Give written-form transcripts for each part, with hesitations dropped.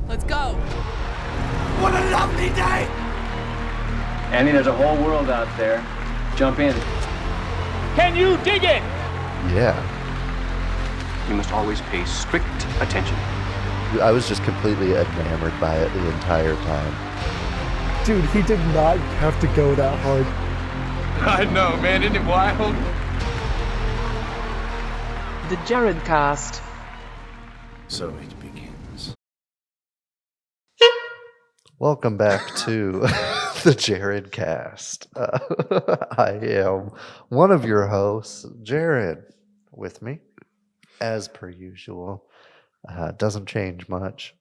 Let's go. What a lovely day! Andy, there's a whole world out there. Jump in. Can you dig it? Yeah. You must always pay strict attention. I was just completely enamored by it the entire time. Dude, he did not have to go that hard. I know, man. Isn't it wild? TheJaredcast. So it begins. Welcome back to the Jaredcast. I am one of your hosts, Jared, with me, as per usual. Doesn't change much.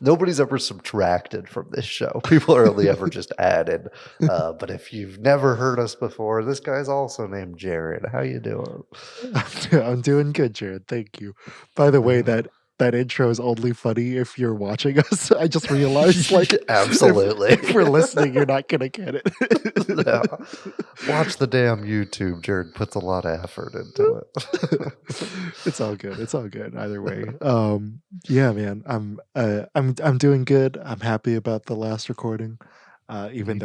Nobody's ever subtracted from this show. People are only ever just added. But if you've never heard us before, this guy's also named Jared. How you doing? I'm doing good, Jared. Thank you. By the way, that intro is only funny if you're watching us. I just realized, like, absolutely. If we're listening, you're not gonna get it. No. Watch the damn YouTube. Jared puts a lot of effort into it. It's all good. It's all good either way. Yeah, man. I'm doing good. I'm happy about the last recording. Even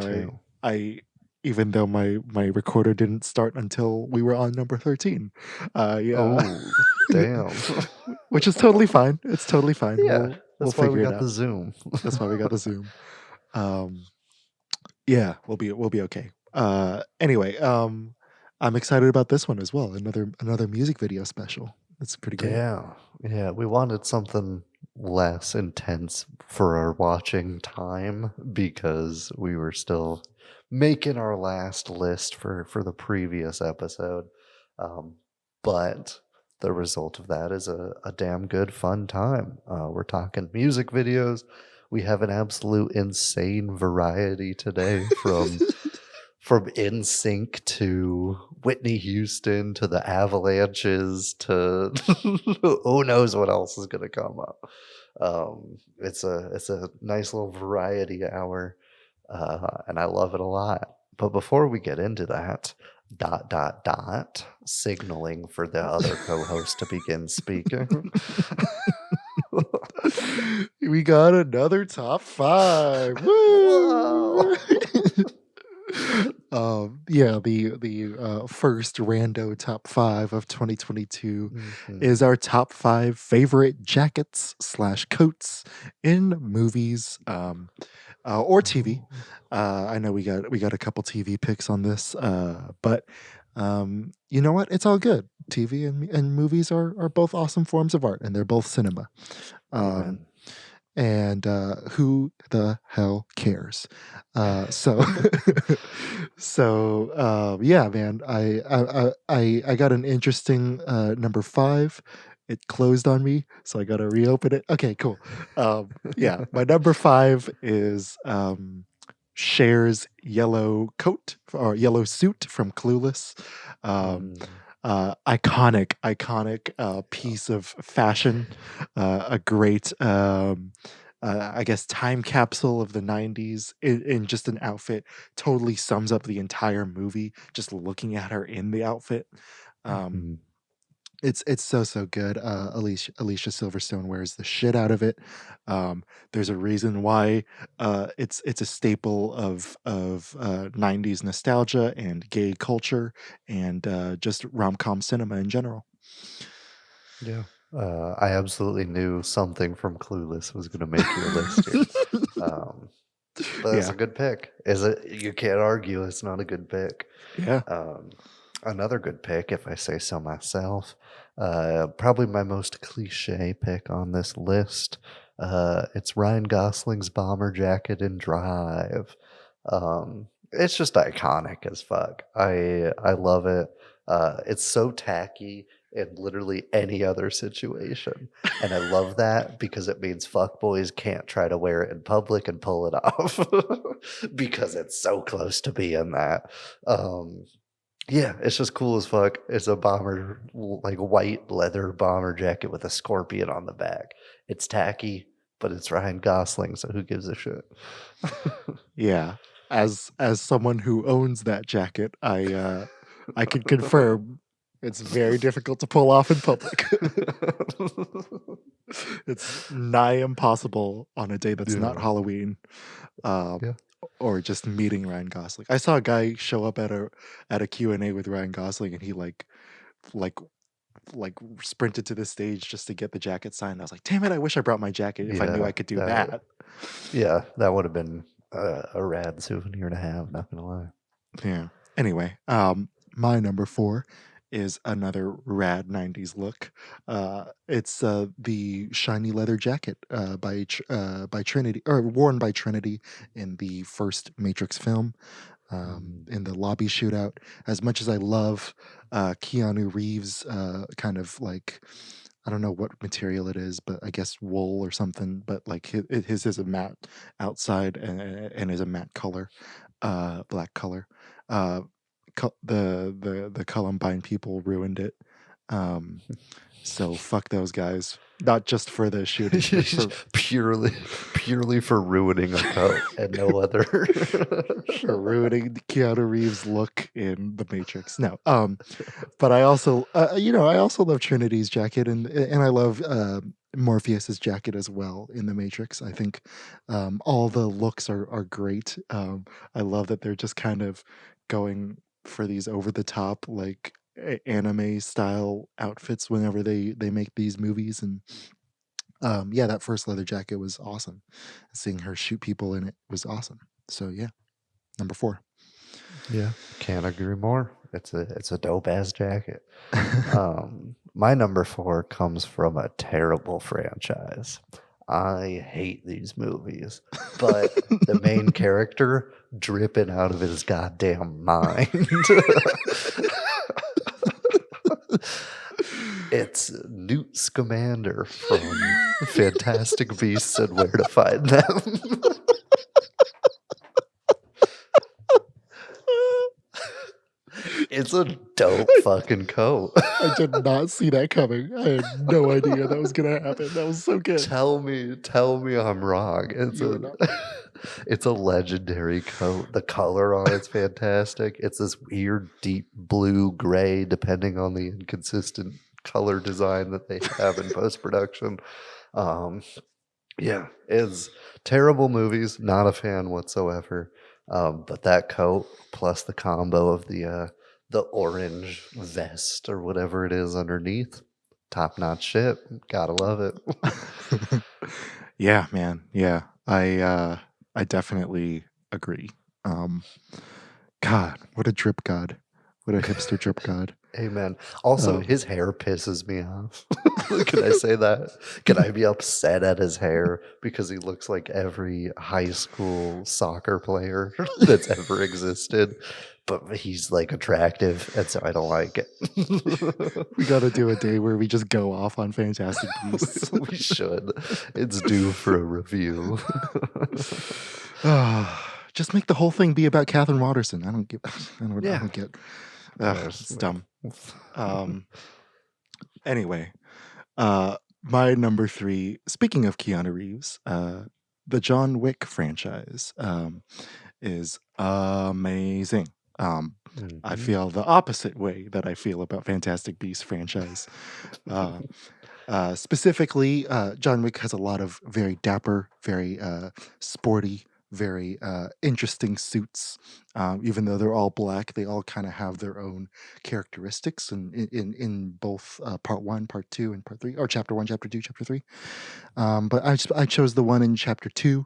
though my recorder didn't start until we were on number 13. Yeah. Oh, damn. Which is totally fine. It's totally fine. Yeah. We'll That's why we figure it got out. the Zoom. That's why we got the Zoom. Yeah, we'll be okay. Anyway, I'm excited about this one as well. Another music video special. It's pretty great. Yeah. We wanted something less intense for our watching time because we were still making our last list for the previous episode. But the result of that is a damn good fun time. We're talking music videos. We have an absolute insane variety today from NSYNC to Whitney Houston to the Avalanches to who knows what else is going to come up. It's a nice little variety hour, and I love it a lot. But before we get into that, ... signaling for the other co-host to begin speaking. We got another top 5. Woo! Yeah, the first rando top 5 of 2022 is our top 5 favorite jackets / coats in movies or TV. I know we got a couple TV picks on this, but you know what? It's all good. TV and movies are both awesome forms of art, and they're both cinema. And who the hell cares? So yeah, man. I got an interesting number 5. It closed on me, so I gotta reopen it. Okay, cool. Yeah, my number 5 is Cher's yellow coat or yellow suit from Clueless. Iconic piece of fashion. A great I guess time capsule of the 90s in just an outfit. Totally sums up the entire movie just looking at her in the outfit. It's so good. Alicia Silverstone wears the shit out of it. There's a reason why it's a staple of 90s nostalgia and gay culture and just rom-com cinema in general. Yeah. I absolutely knew something from Clueless was going to make your list here. But it's a good pick. Is it? You can't argue it's not a good pick. Yeah. Another good pick, if I say so myself. Probably my most cliche pick on this list. It's Ryan Gosling's bomber jacket in Drive. It's just iconic as fuck. I love it. It's so tacky in literally any other situation. And I love that because it means fuckboys can't try to wear it in public and pull it off because it's so close to being that. Yeah, it's just cool as fuck. It's a bomber, like white leather bomber jacket with a scorpion on the back. It's tacky, but it's Ryan Gosling, so who gives a shit? Yeah. As someone who owns that jacket, I can confirm It's very difficult to pull off in public. It's nigh impossible on a day that's not Halloween, or just meeting Ryan Gosling. I saw a guy show up at a Q&A with Ryan Gosling, and he like sprinted to the stage just to get the jacket signed. I was like, damn it, I wish I brought my jacket if I knew I could do that. Yeah, that would have been a rad souvenir to have, not gonna lie. Yeah. Anyway, my number 4 is another rad 90s look. It's the shiny leather jacket by Trinity, or worn by Trinity in the first Matrix film, in the lobby shootout. As much as I love Keanu Reeves, kind of like, I don't know what material it is, but I guess wool or something. But like his is a matte outside and is a matte color, black color. The Columbine people ruined it. So fuck those guys. Not just for the shooting, but for purely for ruining a coat and no other. for ruining Keanu Reeves' look in The Matrix. No, but I also, I also love Trinity's jacket, and I love Morpheus's jacket as well in The Matrix. I think all the looks are great. I love that they're just kind of going for these over the top, like anime style outfits whenever they make these movies. And yeah, that first leather jacket was awesome. Seeing her shoot people in it was awesome. So yeah, number 4. Yeah, can't agree more. It's a dope ass jacket. My number 4 comes from a terrible franchise. I hate these movies, but the main character dripping out of his goddamn mind. It's Newt Scamander from Fantastic Beasts and Where to Find Them. It's a dope fucking coat. I did not see that coming. I had no idea that was gonna happen. That was so good. Tell me I'm wrong. It's a legendary coat. The color on it's fantastic. It's this weird deep blue gray, depending on the inconsistent color design that they have in post-production. Yeah, it's terrible movies. Not a fan whatsoever. But that coat plus the combo of the orange vest or whatever it is underneath, top-notch shit. Gotta love it. Yeah, man. Yeah, I definitely agree. God, what a drip god. What a hipster drip god. Amen. Also, his hair pisses me off. Can I say that? Can I be upset at his hair because he looks like every high school soccer player that's ever existed, but he's like attractive, and so I don't like it. We got to do a day where we just go off on Fantastic Beasts. We should. It's due for a review. Just make the whole thing be about Catherine Watterson. I don't get. It's dumb. Anyway, my number 3. Speaking of Keanu Reeves, the John Wick franchise is amazing. I feel the opposite way that I feel about Fantastic Beasts franchise. Specifically, John Wick has a lot of very dapper, very sporty, very interesting suits. Even though they're all black, they all kind of have their own characteristics in both part 1, part 2, and part 3, or chapter 1, chapter 2, chapter 3. But I chose the one in chapter 2,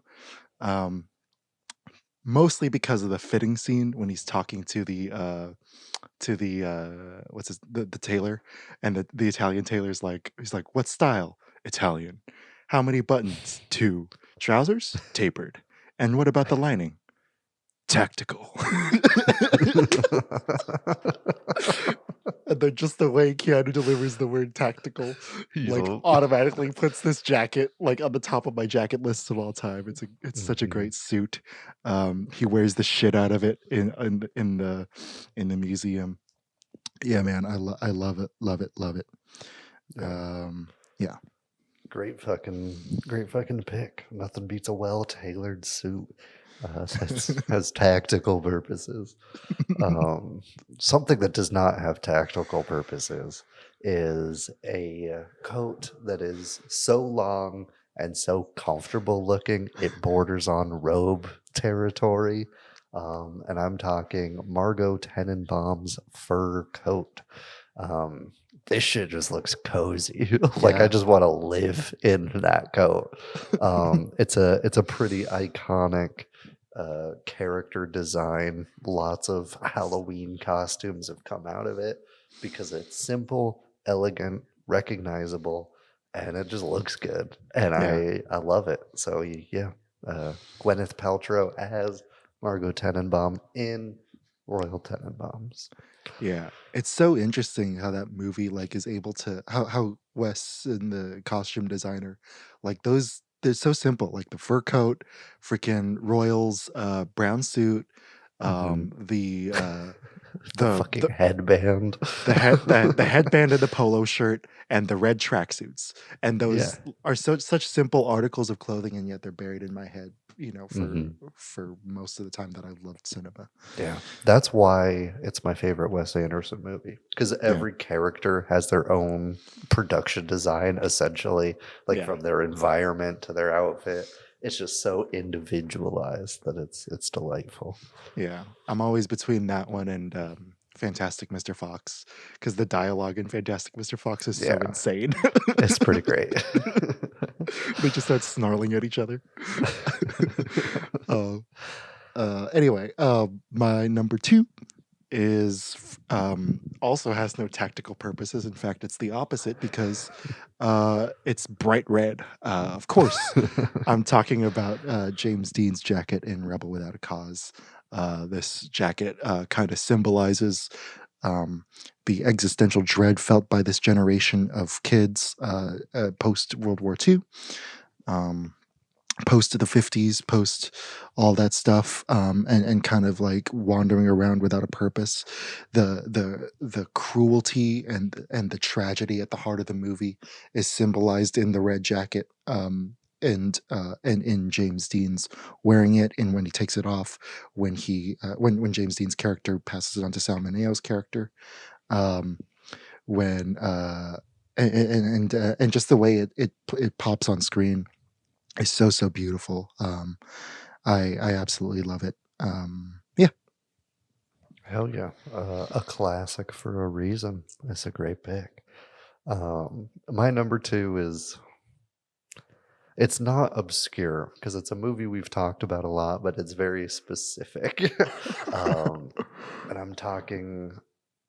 mostly because of the fitting scene when he's talking to the tailor, and the Italian tailor's like, he's like, "What style?" "Italian." "How many buttons?" 2. "Trousers?" "Tapered." "And what about the lining?" "Tactical." And then just the way Keanu delivers the word tactical, like automatically puts this jacket like on the top of my jacket list of all time. It's such a great suit. He wears the shit out of it in the museum. Yeah, man, I love it. Yeah. Great fucking pick. Nothing beats a well-tailored suit. has tactical purposes. Something that does not have tactical purposes is a coat that is so long and so comfortable looking it borders on robe territory. And I'm talking Margot Tenenbaum's fur coat. This shit just looks cozy. Like I just want to live in that coat. It's a pretty iconic character design. Lots of Halloween costumes have come out of it because it's simple, elegant, recognizable, and it just looks good. And I love it. So yeah, Gwyneth Paltrow as Margot Tenenbaum in Royal Tenenbaums. Yeah, it's so interesting how that movie like is able to how Wes and the costume designer like those they're so simple like the fur coat, freaking Royals brown suit, the The fucking headband. the headband and the polo shirt and the red tracksuits, and those are such simple articles of clothing, and yet they're buried in my head, for most of the time that I've loved cinema. Yeah, that's why it's my favorite Wes Anderson movie, because every character has their own production design, essentially, like from their environment to their outfit. It's just so individualized that it's delightful. Yeah, I'm always between that one and Fantastic Mr. Fox, because the dialogue in Fantastic Mr. Fox is so insane. It's pretty great. They just start snarling at each other. Anyway, my number 2 is also has no tactical purposes. In fact, it's the opposite because it's bright red. Of course, I'm talking about James Dean's jacket in Rebel Without a Cause. This jacket kind of symbolizes the existential dread felt by this generation of kids post World War II. Post the 50s, post all that stuff, and kind of like wandering around without a purpose. The cruelty and the tragedy at the heart of the movie is symbolized in the red jacket, and in James Dean's wearing it, and when he takes it off, when James Dean's character passes it on to Sal Mineo's character, when and just the way it pops on screen is so beautiful. I absolutely love it. Yeah. Hell yeah. A classic for a reason. It's a great pick. My number 2 is, it's not obscure because it's a movie we've talked about a lot, but it's very specific. And I'm talking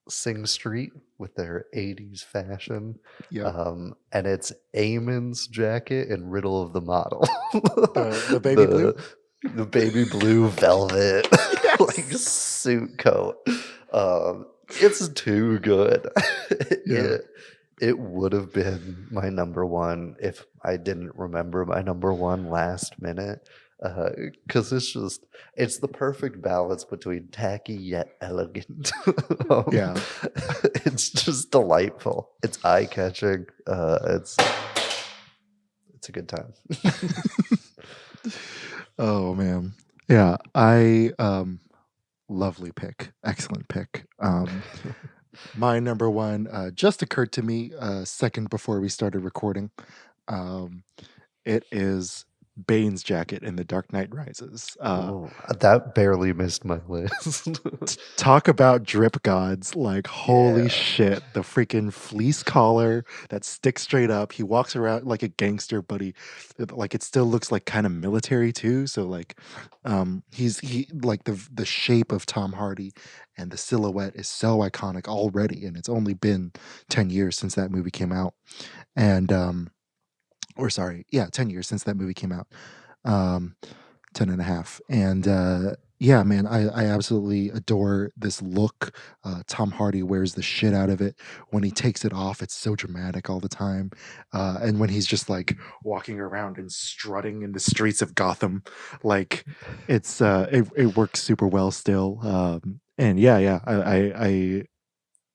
Sing Street with their 80s fashion. And it's Eamon's jacket and Riddle of the Model. The baby blue? The baby blue velvet like suit coat. It's too good. It would have been my number 1 if I didn't remember my number 1 last minute. Because it's the perfect balance between tacky yet elegant. It's just delightful. It's eye-catching. It's a good time. Oh man, yeah. I lovely pick, excellent pick. My number 1 just occurred to me a second before we started recording. It is Bane's jacket in The Dark Knight Rises. That barely missed my list. Talk about drip gods. Like, holy shit. The freaking fleece collar that sticks straight up. He walks around like a gangster, but it still looks like kind of military too. So like, he like the shape of Tom Hardy and the silhouette is so iconic already. And it's only been 10 years since that movie came out. And, 10 years since that movie came out. 10 and a half. And yeah, man, I absolutely adore this look. Tom Hardy wears the shit out of it. When he takes it off, it's so dramatic all the time. And when he's just like walking around and strutting in the streets of Gotham, like it works super well still. And yeah,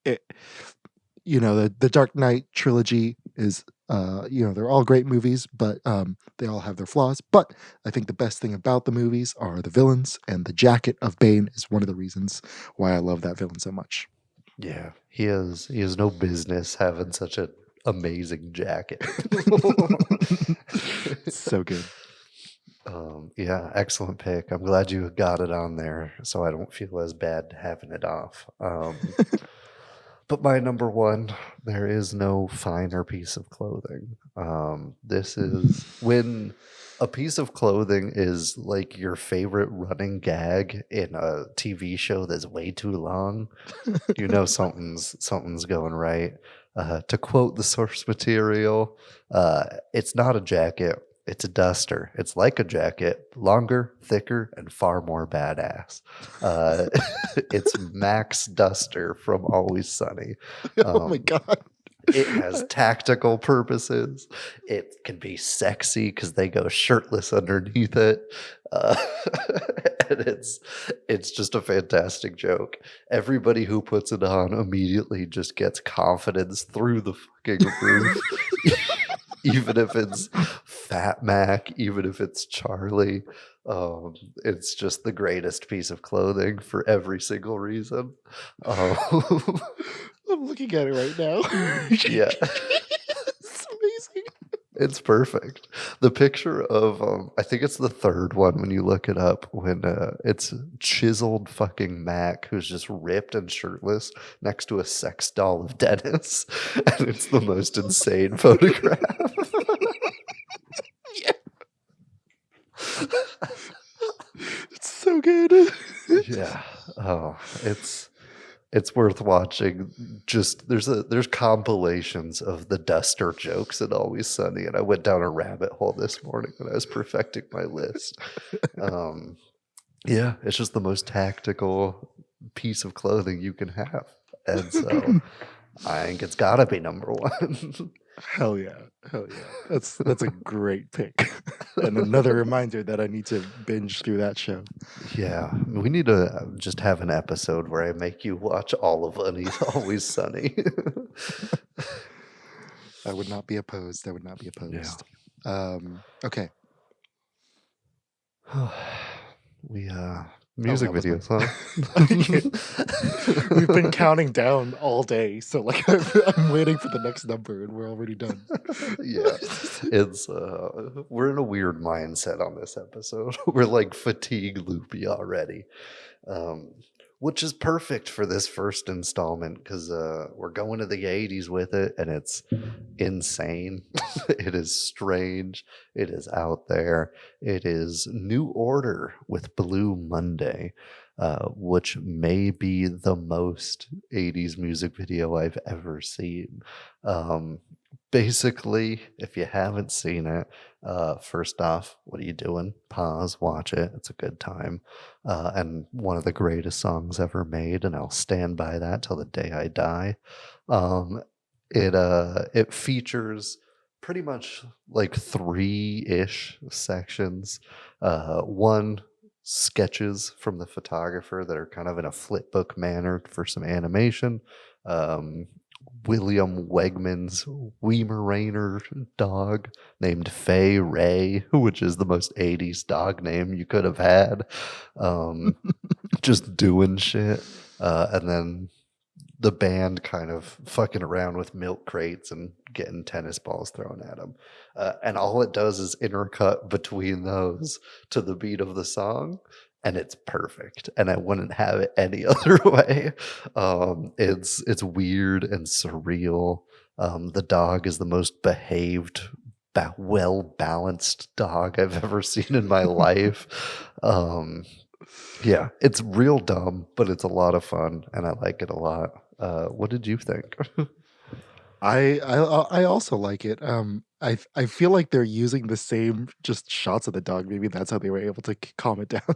the Dark Knight trilogy is They're all great movies, but they all have their flaws. But I think the best thing about the movies are the villains, and the jacket of Bane is one of the reasons why I love that villain so much. Yeah, he has no business having such an amazing jacket. So good. Yeah, excellent pick. I'm glad you got it on there so I don't feel as bad having it off. But my number one, there is no finer piece of clothing. This is when a piece of clothing is like your favorite running gag in a TV show that's way too long. You know something's going right. To quote the source material, it's not a jacket. It's a duster. It's like a jacket, longer, thicker, and far more badass. It's Max Duster from Always Sunny. Oh my God. It has tactical purposes. It can be sexy because they go shirtless underneath it. And it's just a fantastic joke. Everybody who puts it on immediately just gets confidence through the fucking roof. Even if it's Fat Mac, even if it's Charlie, it's just the greatest piece of clothing for every single reason. I'm looking at it right now. Yeah. It's amazing. It's perfect. The picture of, I think it's the third one when you look it up, when it's chiseled fucking Mac who's just ripped and shirtless next to a sex doll of Dennis. And it's the most insane photograph. Yeah. It's so good. Yeah. Oh, it's worth watching. Just there's compilations of the duster jokes in Always Sunny, and I went down a rabbit hole this morning when I was perfecting my list. Yeah, it's just the most tactical piece of clothing you can have, and so I think it's gotta be number one. Hell yeah. That's a great pick. And another reminder that I need to binge through that show. Yeah, we need to just have an episode where I make you watch all of Always Sunny. I would not be opposed. Okay. We music videos, huh? We've been counting down all day, so like I'm waiting for the next number, and we're already done. Yeah, it's we're in a weird mindset on this episode. We're like fatigue loopy already, which is perfect for this first installment because we're going to the 80s with it, and it's insane. It is strange. It is out there. It is New Order with Blue Monday, which may be the most 80s music video I've ever seen. Basically, if you haven't seen it, first off, what are you doing? Pause, watch it. It's a good time. And one of the greatest songs ever made, and I'll stand by that till the day I die. It features pretty much like 3-ish sections. One, sketches from the photographer that are kind of in a flipbook manner for some animation. William Wegman's Weimaraner dog named Fay Ray, which is the most 80s dog name you could have had. Just doing shit. And then the band kind of fucking around with milk crates and getting tennis balls thrown at them. And all it does is intercut between those to the beat of the song. And it's perfect, and I wouldn't have it any other way. It's weird and surreal. The dog is the most behaved, well-balanced dog I've ever seen in my life. Yeah, it's real dumb, but it's a lot of fun, and I like it a lot. What did you think? I also like it. I feel like they're using the same just shots of the dog. Maybe that's how they were able to calm it down.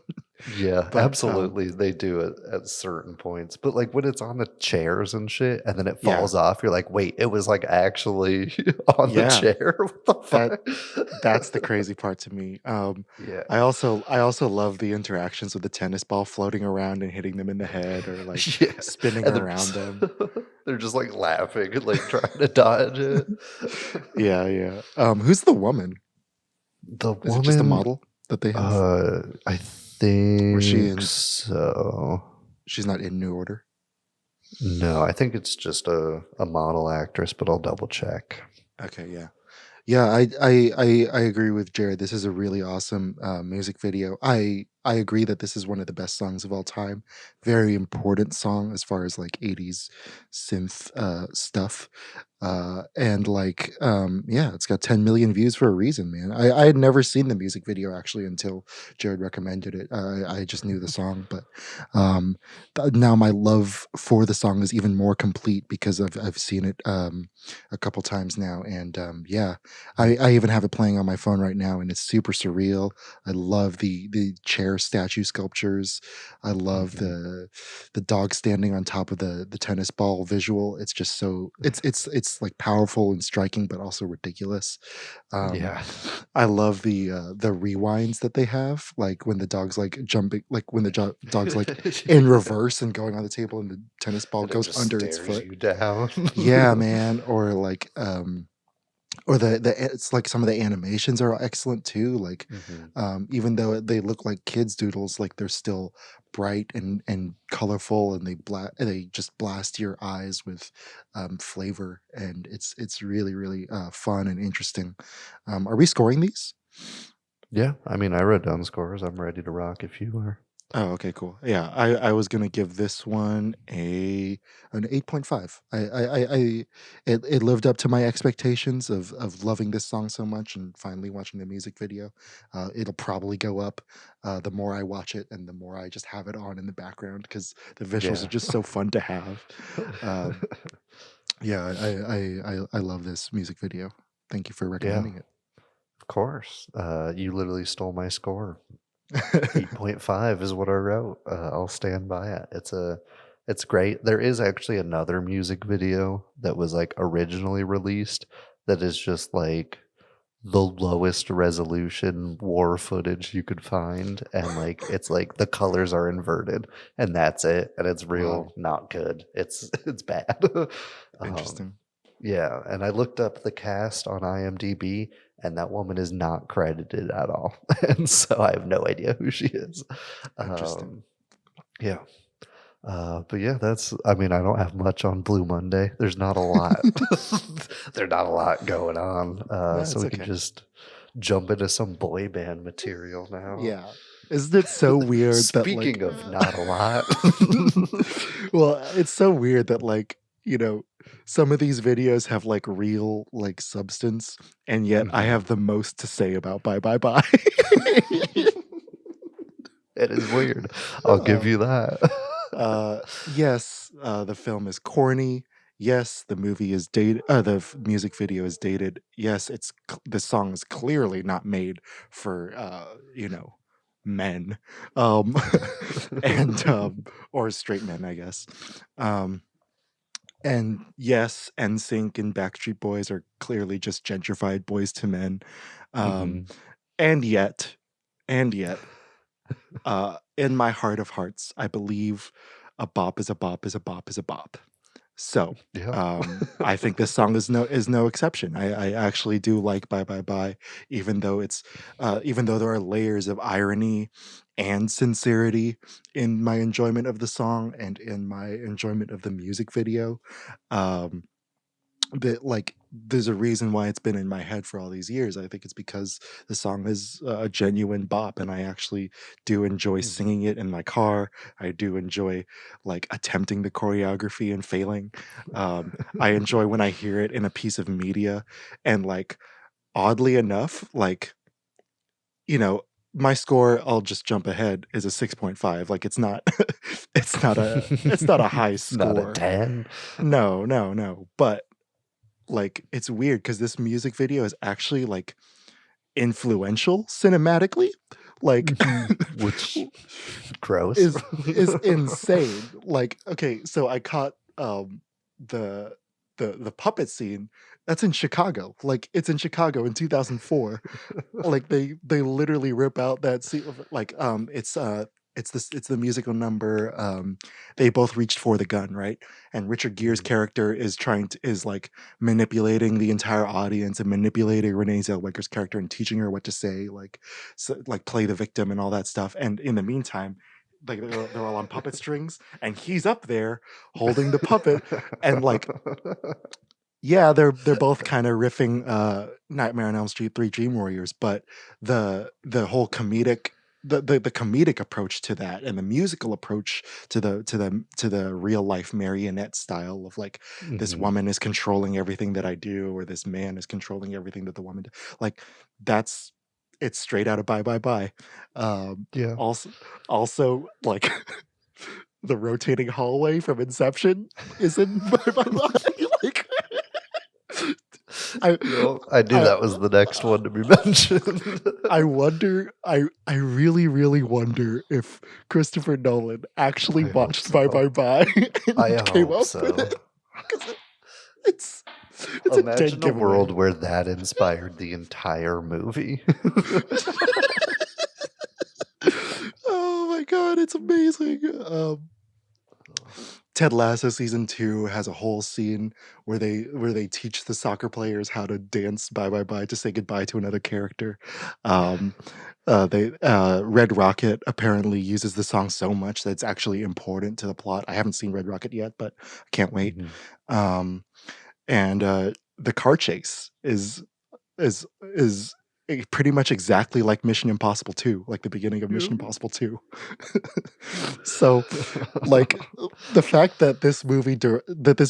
Yeah, But, absolutely. They do it at certain points. But like when it's on the chairs and shit and then it Yeah. falls off, you're like, wait, it was like actually on Yeah. the chair? What the fuck? That's the crazy part to me. Yeah. I also love the interactions with the tennis ball floating around and hitting them in the head or like Yeah. spinning And around them. They're just like laughing and like trying to dodge it. Yeah. Who's the woman? The Is it just a woman, model that they have? I Or she think in? so. She's not in New Order. No, I think it's just a model actress, but I'll double check. Okay, yeah. I agree with Jared. This is a really awesome music video. I agree that this is one of the best songs of all time. Very important song as far as like 80s synth stuff. And like yeah, it's got 10 million views for a reason, man. I had never seen the music video actually until Jared recommended it. I just knew the song, but now my love for the song is even more complete because I've seen it a couple times now, and yeah, I even have it playing on my phone right now, and it's super surreal. I love the Cher statue sculptures. I love the dog standing on top of the tennis ball visual. It's just so it's like powerful and striking, but also ridiculous. Yeah. I love the rewinds that they have, like when the dog's like jumping, like when the dog's like in reverse and going on the table, and the tennis ball And it goes just under its stares foot. you down. Yeah, man. Or like or the it's like some of the animations are excellent too. Like even though they look like kids doodles, like they're still bright and colorful, and they just blast your eyes with flavor, and it's really really fun and interesting. Are we scoring these? Yeah, I mean, I wrote down scores. I'm ready to rock if you are. Oh, okay, cool. Yeah, I was gonna give this one an 8.5. It lived up to my expectations of loving this song so much, and finally watching the music video. It'll probably go up the more I watch it, and the more I just have it on in the background, because the visuals Yeah. are just so fun to have. Yeah, I love this music video. Thank you for Yeah, recommending it. of course. You literally stole my score. 8.5 is what I wrote. I'll stand by it. It's great. There is actually another music video that was like originally released that is just like the lowest resolution war footage you could find, and like it's like the colors are inverted, and that's it, and it's real Wow. not good. It's bad. Interesting. Yeah, and I looked up the cast on IMDb, and that woman is not credited at all. And so I have no idea who she is. Interesting. Yeah. But yeah, I mean, I don't have much on Blue Monday. There's not a lot. There's not a lot going on. No, So it's we can okay. just jump into some boy band material now. Yeah. Isn't it so weird that like Speaking of not a lot. well, it's so weird that like, you know, some of these videos have like real like substance, and yet I have the most to say about Bye Bye Bye. It is weird. I'll give you that. Yes, the film is corny. Yes, the movie is dated. Music video is dated. Yes, the song is clearly not made for men, and or straight men, I guess. And yes, NSYNC and Backstreet Boys are clearly just gentrified boys to men. And yet, in my heart of hearts, I believe a bop is a bop is a bop is a bop. So Yeah. I think this song is no exception. I actually do like Bye Bye Bye, even though there are layers of irony and sincerity in my enjoyment of the song and in my enjoyment of the music video. That like there's a reason why it's been in my head for all these years. I think it's because the song is a genuine bop, and I actually do enjoy singing it in my car. I do enjoy like attempting the choreography and failing. I enjoy when I hear it in a piece of media, and like oddly enough, like my score, I'll just jump ahead, is a 6.5. Like it's not it's not a high score. Not a 10. No. But like it's weird because this music video is actually like influential cinematically, like Which gross. is insane. Like, okay, so I caught the puppet scene that's in Chicago. Like it's in Chicago in 2004. Like they literally rip out that scene. Like It's the musical number. They both reached for the gun, right? And Richard Gere's character is like manipulating the entire audience and manipulating Renee Zellweger's character and teaching her what to say, like play the victim and all that stuff. And in the meantime, like they're all on puppet strings, and he's up there holding the puppet, and like yeah, they're both kind of riffing Nightmare on Elm Street 3 Dream Warriors, but the whole comedic the comedic approach to that and the musical approach to the real life marionette style of like this woman is controlling everything that I do, or this man is controlling everything that the woman does. Like it's straight out of Bye Bye Bye. Yeah. Also like the rotating hallway from Inception is in Bye Bye Bye. Like I knew that was the next one to be mentioned. I really wonder if Christopher Nolan actually watched Bye Bye Bye and came up so. with it. 'Cause it's a dead Imagine a giveaway. world where that inspired the entire movie. Oh my god, it's amazing. Ted Lasso season 2 has a whole scene where they teach the soccer players how to dance Bye Bye Bye to say goodbye to another character. Red Rocket apparently uses the song so much that it's actually important to the plot. I haven't seen Red Rocket yet, but I can't wait. And the car chase is pretty much exactly like Mission Impossible 2, like the beginning of Mission Impossible 2. So, like, the fact that this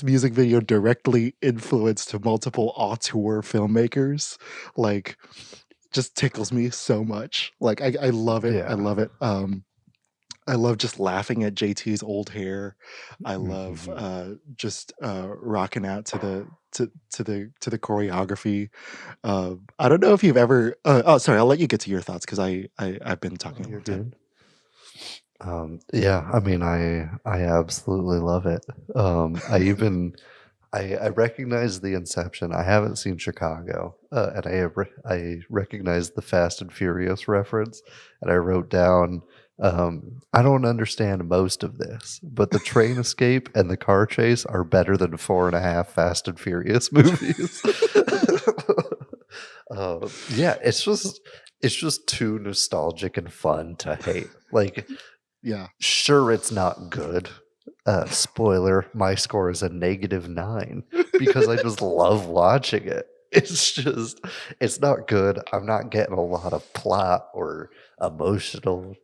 music video directly influenced multiple auteur filmmakers, like, just tickles me so much. Like, I love it. Yeah. I love it. I love just laughing at JT's old hair. I love just rocking out to the choreography. I don't know if you've ever. Sorry, I'll let you get to your thoughts because I've been talking a long time. Yeah, I mean, I absolutely love it. I recognize the Inception. I haven't seen Chicago, and I recognize the Fast and Furious reference, and I wrote down. I don't understand most of this, but the train escape and the car chase are better than 4.5 Fast and Furious movies. Yeah, it's just too nostalgic and fun to hate. Like, Yeah. sure, it's not good. Spoiler, my score is a -9 because I just love watching it. It's not good. I'm not getting a lot of plot or emotionally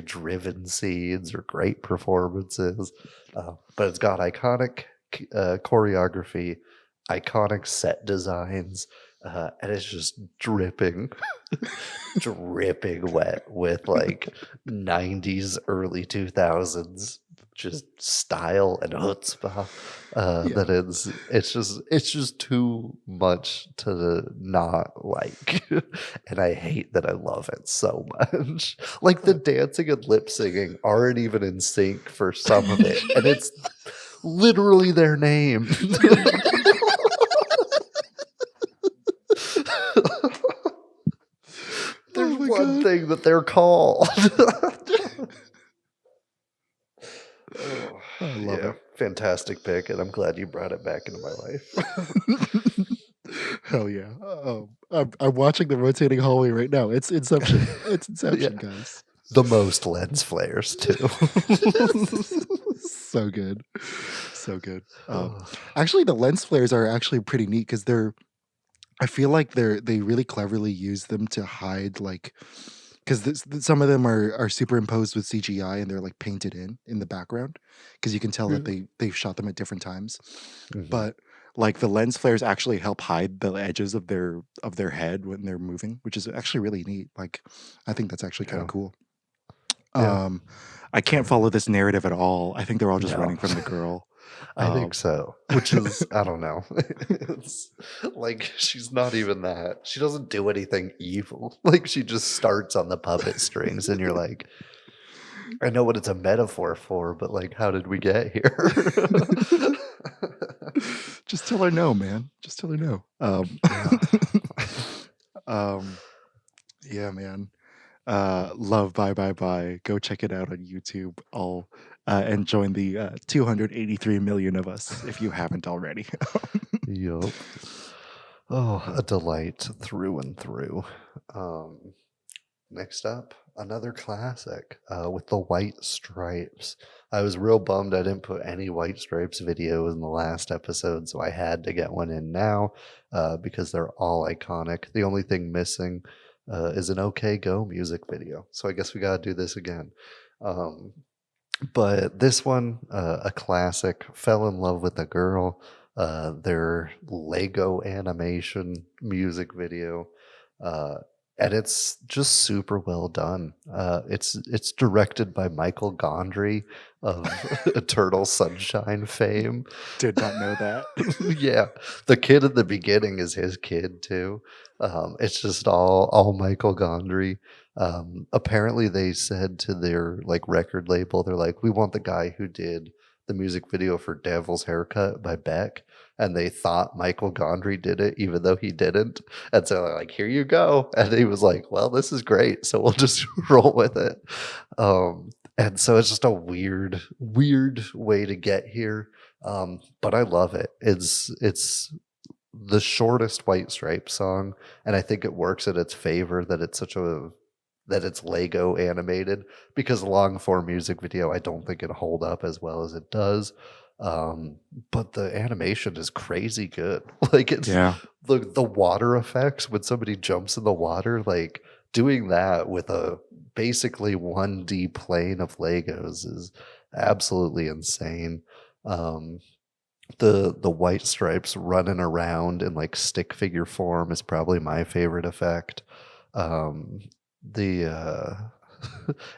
driven scenes or great performances, but it's got iconic choreography, iconic set designs, and it's just dripping wet with like 90s, early 2000s just style and chutzpah. That it's just too much to not like, and I hate that I love it so much. Like the dancing and lip singing aren't even in sync for some of it, and it's literally their name. There's one thing that they're called. I love it. Fantastic pick, and I'm glad you brought it back into my life. Hell yeah. I'm watching the rotating hallway right now. It's Inception. It's Inception, guys. The most lens flares too. So good. Actually, the lens flares are actually pretty neat because I feel like they really cleverly use them to hide, like, because some of them are superimposed with CGI and they're like painted in the background because you can tell that they've shot them at different times. But like the lens flares actually help hide the edges of their head when they're moving, which is actually really neat. Like, I think that's actually kind of cool. I can't follow this narrative at all. I think they're all just running from the girl. I think so. Which is, I don't know. It's like she's not even that. She doesn't do anything evil. Like she just starts on the puppet strings, and you're like, I know what it's a metaphor for, but like, how did we get here? Just tell her no, man. Just tell her no. Yeah, man. Love Bye Bye Bye. Go check it out on YouTube. And join the 283 million of us if you haven't already. Yup. Oh, a delight through and through. Next up, another classic with the White Stripes. I was real bummed I didn't put any White Stripes video in the last episode, so I had to get one in now because they're all iconic. The only thing missing is an OK Go music video, so I guess we gotta do this again. But this one, a classic, fell in love with a girl. Their Lego animation music video. And it's just super well done. It's directed by Michael Gondry of Eternal Sunshine fame. Did not know that. Yeah, the kid at the beginning is his kid too. It's just all Michael Gondry. Apparently, they said to their record label, they're like, we want the guy who did the music video for Devil's Haircut by Beck, and they thought Michael Gondry did it even though he didn't, and so they're like, here you go, and he was like, well, this is great, so we'll just roll with it. And so it's just a weird way to get here, but I love it. It's the shortest White Stripes song, and I think it works in its favor that it's Lego animated, because long form music video, I don't think it'll hold up as well as it does. But the animation is crazy good. It's the water effects when somebody jumps in the water, doing that with a basically 1D plane of Legos is absolutely insane. The White Stripes running around in stick figure form is probably my favorite effect.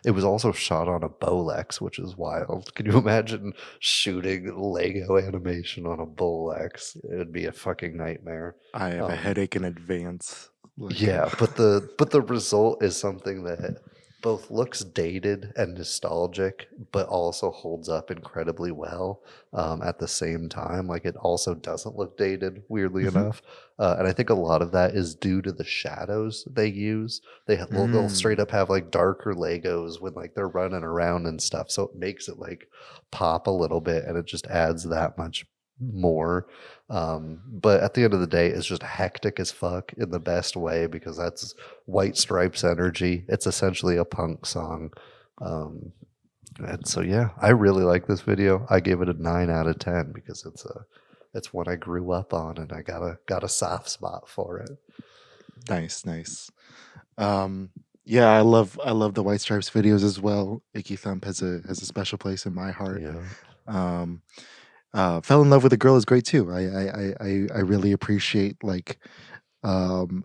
It was also shot on a Bolex, which is wild. Can you imagine shooting Lego animation on a Bolex? It would be a fucking nightmare. I have a headache in advance. Yeah, but the result is something that both looks dated and nostalgic, but also holds up incredibly well at the same time. It also doesn't look dated, weirdly enough. And I think a lot of that is due to the shadows they use. They'll straight up have darker Legos when they're running around and stuff. So it makes it pop a little bit, and it just adds that much more. But at the end of the day, it's just hectic as fuck in the best way, because that's White Stripes energy. It's essentially a punk song. And so yeah, I really like this video. I gave it a 9 out of 10 because it's one I grew up on, and I got a soft spot for it. Nice. Yeah, I love the White Stripes videos as well. Icky Thump has a special place in my heart. Yeah. Fell in Love with a Girl is great too. I really appreciate the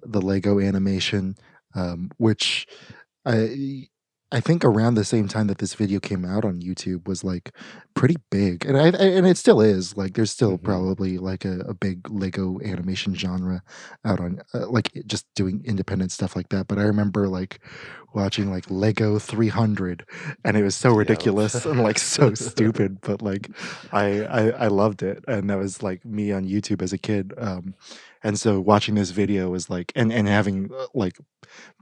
Lego animation, which I think around the same time that this video came out on YouTube was pretty big, and it still is. There's still probably a big Lego animation genre out on just doing independent stuff like that. But I remember watching Lego 300, and it was so ridiculous and so stupid, but I loved it, and that was me on YouTube as a kid. And so watching this video was and having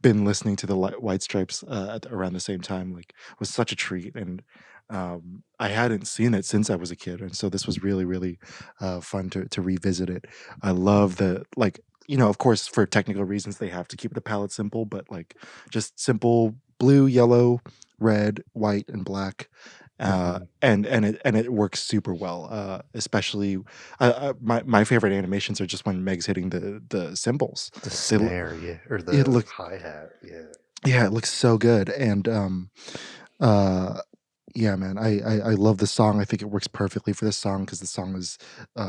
been listening to the White Stripes around the same time was such a treat, and I hadn't seen it since I was a kid, and so this was really, really fun to revisit it. I love the of course, for technical reasons, they have to keep the palette simple, but just simple blue, yellow, red, white, and black. And it works super well. Especially, my favorite animations are just when Meg's hitting the cymbals, the snare, or the hi-hat, yeah, it looks so good. And yeah, man, I love the song. I think it works perfectly for this song because the song is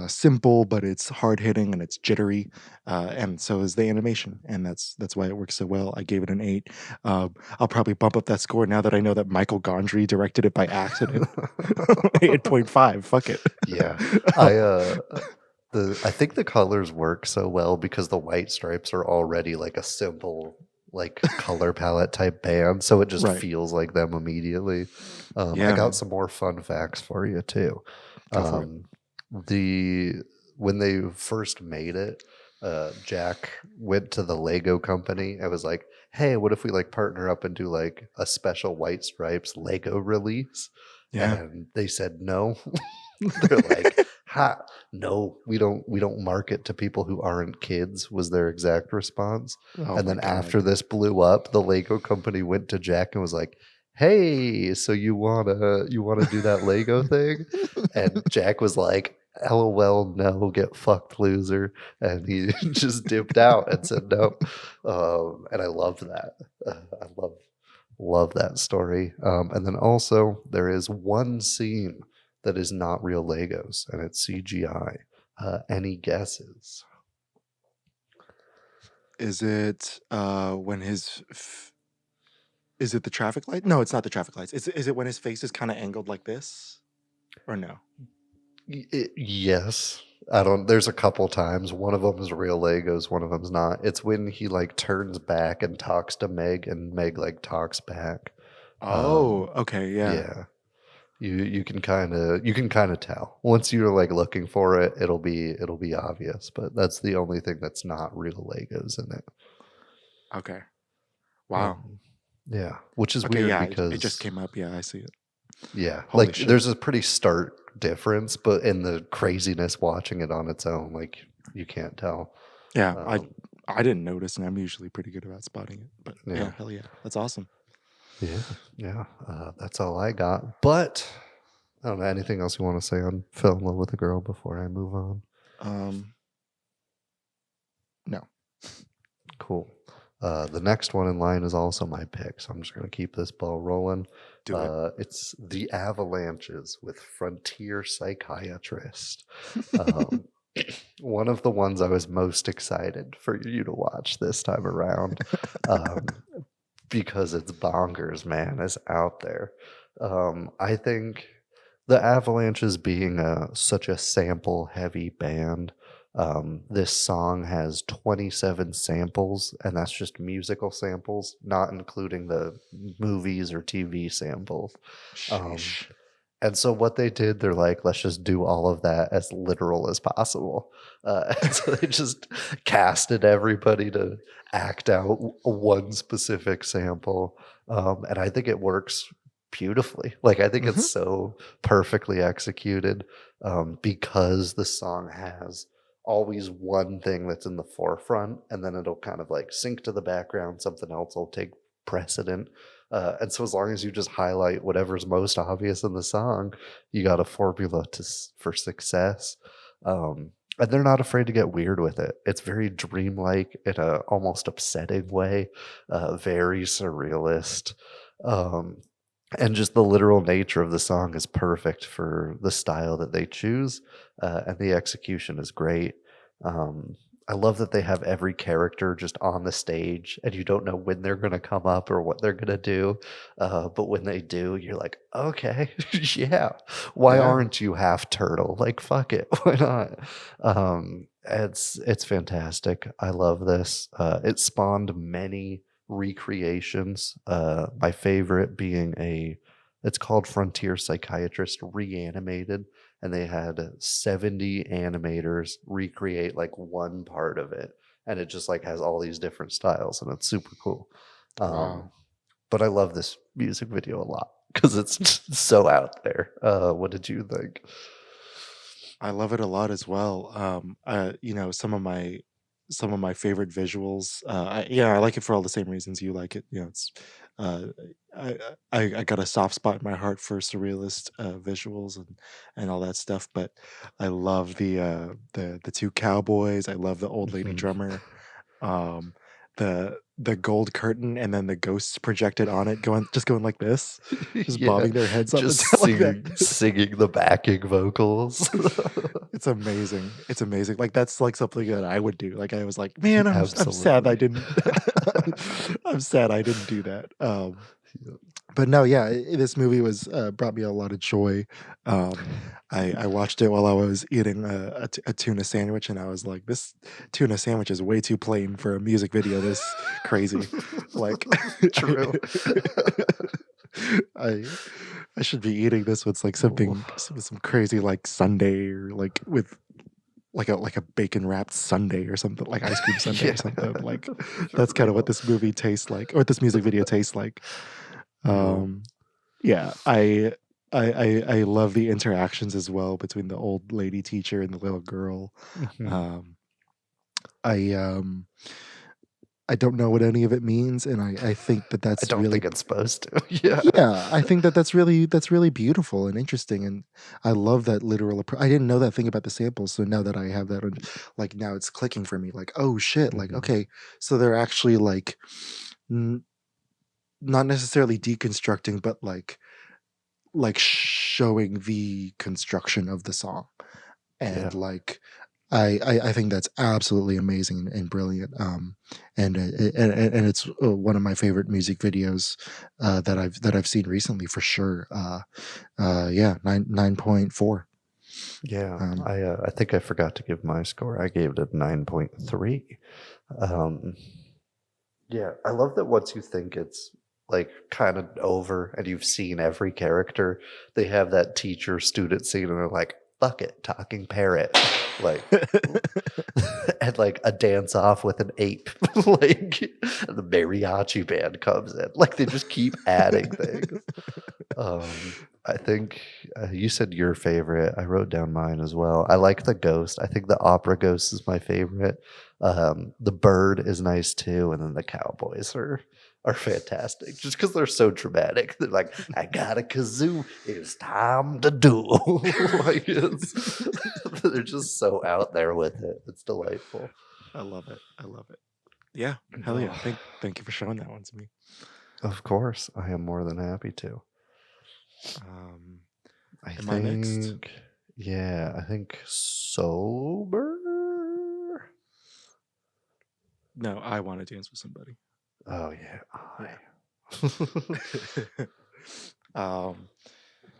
simple, but it's hard hitting and it's jittery, and so is the animation, and that's why it works so well. I gave it an 8. I'll probably bump up that score now that I know that Michael Gondry directed it by accident. 8.5. Fuck it. Yeah, I think the colors work so well because the White Stripes are already a simple color palette type band, so it just feels like them immediately. I got some more fun facts for you too. When they first made it, Jack went to the Lego company and was like, hey, what if we like partner up and do like a special White Stripes Lego release? Yeah. And they said no. They're like, no, we don't market to people who aren't kids, was their exact response. Oh And my then God. after this blew up, the Lego company went to Jack and was like, hey, so you wanna do that Lego thing? And Jack was like, LOL, no, get fucked, loser. And he just dipped out and said no. And I love that. I love that story. And then also there is one scene that is not real Legos and it's CGI. Any guesses? Is it when his is it the traffic light? No, it's not the traffic lights. Is it when his face is kind of angled like this? Or no? Yes. I don't. There's a couple times. One of them is real Legos. One of them's not. It's when he like turns back and talks to Meg, and Meg like talks back. Oh, okay, yeah. Yeah. You can kind of tell once you're like looking for it. It'll be obvious. But that's the only thing that's not real Legos in it. Okay. Wow. Yeah, which is Okay, weird yeah, because it just came up. Yeah, I see it. yeah, Holy like shit. there's a pretty stark difference, but in the craziness watching it on its own, like you can't tell. Yeah, Um, I didn't notice, and I'm usually pretty good about spotting it. But Yeah. yeah, hell yeah, that's awesome. yeah. That's all I got. But I don't know anything else you want to say on Fell in Love with a Girl before I move on. No. Cool. The next one in line is also my pick, so I'm just going to keep this ball rolling. Do it. It's The Avalanches with Frontier Psychiatrist. One of the ones I was most excited for you to watch this time around because it's bonkers, man. It's out there. I think the Avalanches being such a sample-heavy band, this song has 27 samples, and that's just musical samples, not including the movies or TV samples. Sheesh. And so what they did, they're like, let's just do all of that as literal as possible. And so they just casted everybody to act out one specific sample. And I think it works beautifully. Like, I think it's so perfectly executed because the song has always one thing that's in the forefront, and then it'll kind of like sync to the background. Something else will take precedent. And so as long as you just highlight whatever's most obvious in the song, you got a formula for success. And they're not afraid to get weird with it. It's very dreamlike in a almost upsetting way, very surrealist. And just the literal nature of the song is perfect for the style that they choose. And the execution is great. I love that they have every character just on the stage and you don't know when they're going to come up or what they're going to do. But when they do, you're like, okay, yeah. Why aren't you half turtle? Like, fuck it. Why not? It's fantastic. I love this. It spawned many recreations. My favorite being it's called Frontier Psychiatrist Reanimated. And they had 70 animators recreate like one part of it. And it just like has all these different styles and it's super cool. Wow. But I love this music video a lot because it's just so out there. What did you think? I love it a lot as well. Some of my favorite visuals. I like it for all the same reasons you like it. It's uh, I got a soft spot in my heart for surrealist visuals and all that stuff. But I love the two cowboys. I love the old lady drummer. Um, the gold curtain and then the ghosts projected on it going like this, just Yeah, bobbing their heads up and just down like that. singing the backing vocals. It's amazing. It's amazing. Like that's like something that I would do. Like I was like, man, I'm sad I didn't. I'm sad I didn't do that. But no, yeah, this movie was brought me a lot of joy. I watched it while I was eating a tuna sandwich, and I was like, this tuna sandwich is way too plain for a music video this crazy. Like, True. I should be eating this with like something with some crazy like sundae or like with like a bacon wrapped sundae or something, like ice cream sundae Yeah. or something. Like For that's kind of what real. this movie tastes like, or this music video tastes like. Uh-huh. Yeah, I love the interactions as well between the old lady teacher and the little girl. Mhm. Um, I don't know what any of it means, and I think that I that's don't really think it's supposed to. Yeah. yeah, I think that that's really beautiful and interesting, and I love that literal I didn't know that thing about the samples, so now that I have that, like now it's clicking for me. Like, oh shit! Like, Mhm. okay, so they're actually like n- not necessarily deconstructing, but like showing the construction of the song, and Yeah. like I think that's absolutely amazing and brilliant. And it's one of my favorite music videos that I've seen recently for sure. Yeah, 9.4. Yeah. Um, I think I forgot to give my score. I gave it a 9.3. Um, yeah, I love that once you think it's like kind of over and you've seen every character, they have that teacher student scene and they're like, fuck it, talking parrot. Like, and like a dance off with an ape. Like, the mariachi band comes in. Like, they just keep adding things. I think you said your favorite. I wrote down mine as well. I like the ghost. I think the opera ghost is my favorite. The bird is nice too, and then the cowboys are fantastic just because they're so dramatic. They're like, I got a kazoo. It's time to duel. Like they're just so out there with it. It's delightful. I love it. I love it. Yeah, hell yeah. Oh, Thank you for showing that one to me. of course, I am more than happy to. Um, I am I next? think, yeah, I think sober. No, I want to dance with somebody. Oh yeah,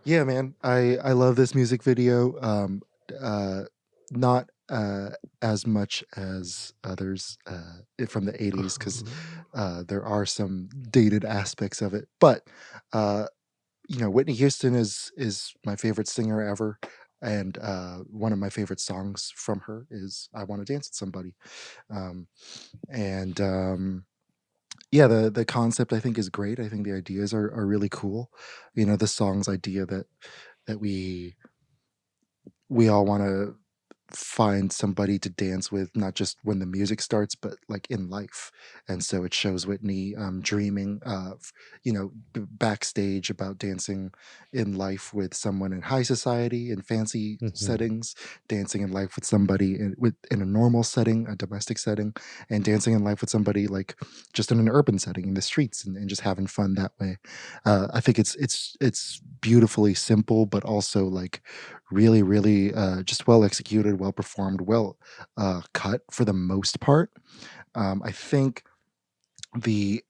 Yeah, man, I love this music video. Not as much as others from the 80s, because there are some dated aspects of it. But Whitney Houston is my favorite singer ever, and one of my favorite songs from her is "I Want to Dance with Somebody." Um, and Yeah, the concept I think is great. I think the ideas are really cool. The song's idea that we all want to find somebody to dance with, not just when the music starts, but like in life. And so it shows Whitney dreaming, backstage about dancing in life with someone in high society in fancy Mhm. settings, dancing in life with somebody in a normal setting, a domestic setting, and dancing in life with somebody like just in an urban setting in the streets, and just having fun that way. I think it's beautifully simple, but also like really, really just well executed, well performed, well cut for the most part. I think the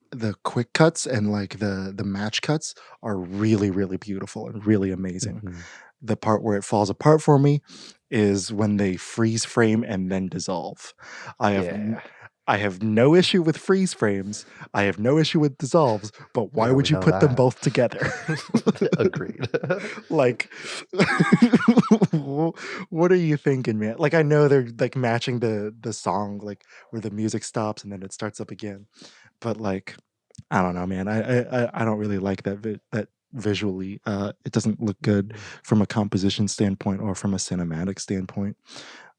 quick cuts and like the match cuts are really, really beautiful and really amazing. Mhm. The part where it falls apart for me is when they freeze frame and then dissolve. I have Yeah, I have no issue with freeze frames. I have no issue with dissolves, but why yeah, we would you know put them that. both together? Agreed. Like, what are you thinking, man? Like, I know they're like matching the song, like where the music stops and then it starts up again, but like, I don't know, man. I don't really like that visually. It doesn't look good Mhm. from a composition standpoint or from a cinematic standpoint.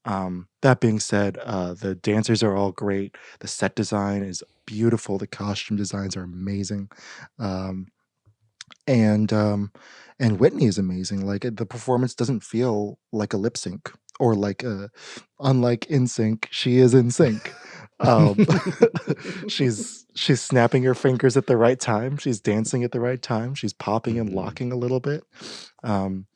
That being said, the dancers are all great. The set design is beautiful. The costume designs are amazing. Um, and Whitney is amazing. Like the performance doesn't feel like a lip sync, or like unlike in sync, she is in sync. Um, she's snapping her fingers at the right time. She's dancing at the right time. She's popping and Mhm. locking a little bit. Um,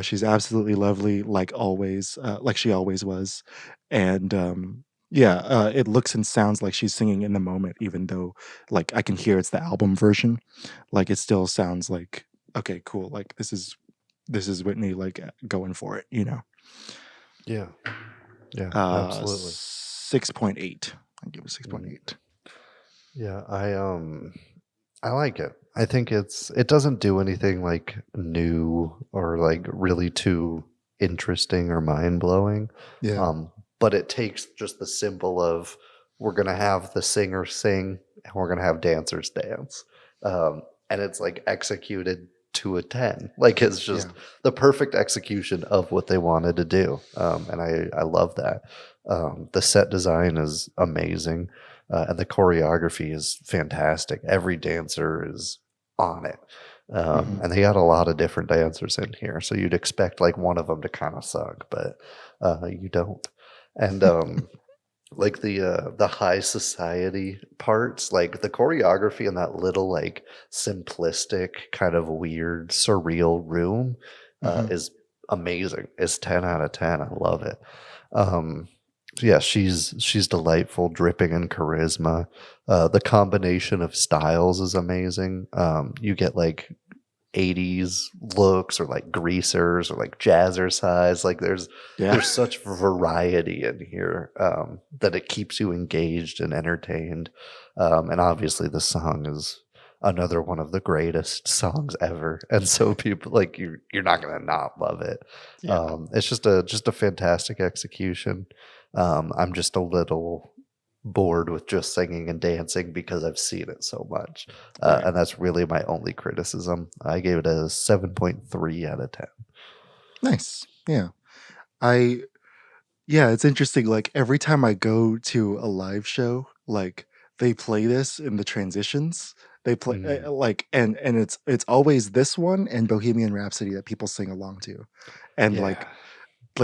she's absolutely lovely, like always, like she always was. And yeah, it looks and sounds like she's singing in the moment, even though like I can hear it's the album version. Like it still sounds like okay, cool. Like this is Whitney like going for it. Yeah, yeah, absolutely. 6.8. I give it Mhm. 6.8. Yeah, I like it. I think it doesn't do anything like new or like really too interesting or mind blowing. Yeah. But it takes just the symbol of we're gonna have the singer sing and we're gonna have dancers dance, and it's like executed to a 10. Like it's just Yeah. the perfect execution of what they wanted to do, and I love that. The set design is amazing, and the choreography is fantastic. Every dancer is on it. And they got a lot of different dancers in here, so you'd expect like one of them to kind of suck, but you don't. And like the high society parts, like the choreography in that little like simplistic kind of weird surreal room is amazing. It's 10 out of 10. I love it. Yeah, she's delightful, dripping in charisma. The combination of styles is amazing. You get like 80s looks or like greasers or like jazzercise. Like there's such variety in here that it keeps you engaged and entertained. And obviously the song is another one of the greatest songs ever. And so people like you're not gonna not love it. It's just a fantastic execution. I'm just a little bored with just singing and dancing because I've seen it so much. And that's really my only criticism. I gave it a 7.3 out of 10. Nice. Yeah. It's interesting. Like every time I go to a live show, like they play this in the transitions. They play like and it's always this one and Bohemian Rhapsody that people sing along to. And like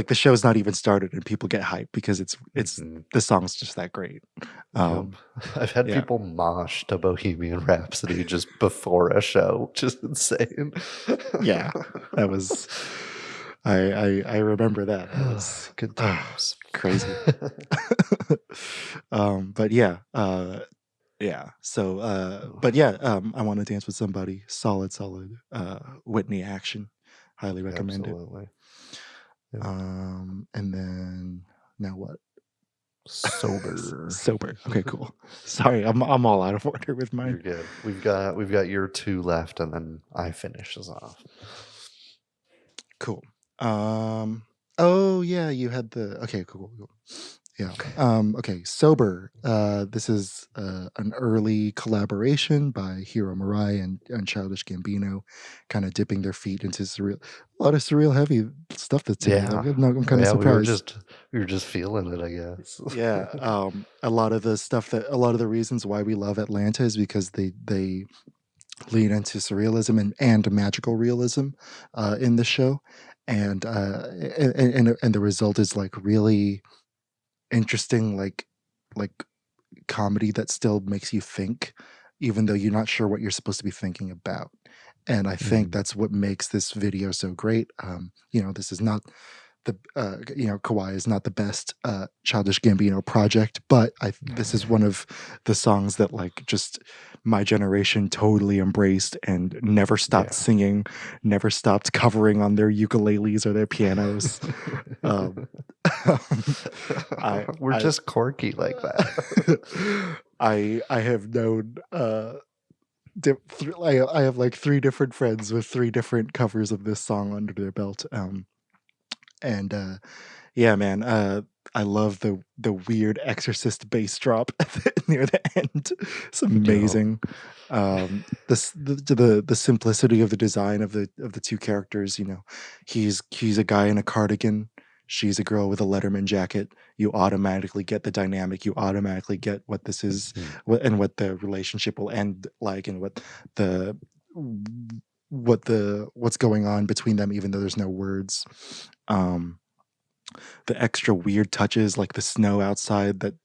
the show's not even started and people get hyped because it's the song's just that great. I've had people mosh to Bohemian Rhapsody just before a show, which is insane. That was I remember that. That was good times. Crazy. But I Want to Dance with Somebody. Solid Whitney action. Highly recommend Absolutely. it. And then now what? Sober. Okay, cool. Sorry, I'm all out of order with mine. You're good. We've got your 2 left, and then I finish us off. Cool. Oh yeah, you had the cool. Yeah. Okay, Sober. This is an early collaboration by Hiro Murai and Childish Gambino, kind of dipping their feet into a lot of surreal heavy stuff that's together. I'm kind of surprised. We were just feeling it, I guess. A lot of the reasons why we love Atlanta is because they lean into surrealism and magical realism in the show, and the result is like really interesting, like comedy that still makes you think, even though you're not sure what you're supposed to be thinking about. And I think that's what makes this video so great. This is not the Kawhi is not the best Childish Gambino project, but this is one of the songs that like just my generation totally embraced and never stopped singing, never stopped covering on their ukuleles or their pianos. We're just quirky like that. I have known I have like 3 different friends with 3 different covers of this song under their belt. I love the weird Exorcist bass drop near the end. It's amazing. The simplicity of the design of the 2 characters. He's a guy in a cardigan. She's a girl with a Letterman jacket. You automatically get the dynamic. You automatically get what this is, and what the relationship will end like, and what's going on between them, even though there's no words. The extra weird touches, like the snow outside that